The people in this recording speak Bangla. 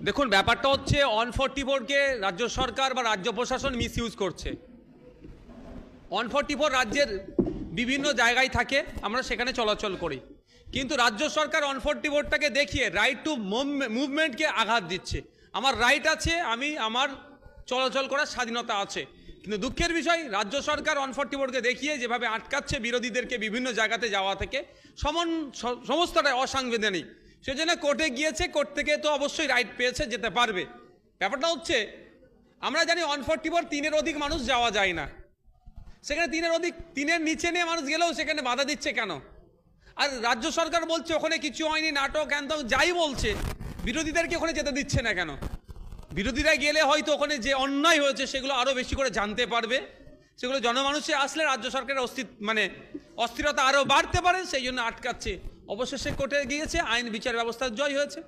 দেখুন ব্যাপারটা হচ্ছে 144কে রাজ্য সরকার বা রাজ্য প্রশাসন মিসইউজ করছে। 144 রাজ্যের বিভিন্ন জায়গায় থাকে, আমরা সেখানে চলাচল করি, কিন্তু রাজ্য সরকার 144টাকে দেখিয়ে রাইট টু মুভমেন্টকে আঘাত দিচ্ছে। আমার রাইট আছে, আমি আমার চলাচল করার স্বাধীনতা আছে, কিন্তু দুঃখের বিষয় রাজ্য সরকার 144কে দেখিয়ে যেভাবে আটকাচ্ছে বিরোধীদেরকে বিভিন্ন জায়গাতে যাওয়া থেকে, সমস্তটাই অসাংবিধানিক। সেজন্য কোর্টে গিয়েছে, কোর্ট থেকে তো অবশ্যই রাইট পেয়েছে, যেতে পারবে। ব্যাপারটা হচ্ছে আমরা জানি 144 3-এর অধিক মানুষ যাওয়া যায় না, সেখানে 3-এর নিচে নিয়ে মানুষ গেলেও সেখানে বাধা দিচ্ছে কেন? আর রাজ্য সরকার বলছে ওখানে কিছু হয়নি, নাটক হ্যান যাই বলছে, বিরোধীদেরকে ওখানে যেতে দিচ্ছে না কেন? বিরোধীরা গেলে হয়তো ওখানে যে অন্যায় হয়েছে সেগুলো আরও বেশি করে জানতে পারবে, সেগুলো জনমানুষে আসলে রাজ্য সরকারের অস্থিরতা আরও বাড়তে পারে, সেই জন্য আটকাচ্ছে। অবশেষে কোর্টে গিয়েছে, আইন বিচার ব্যবস্থার জয় হয়েছে।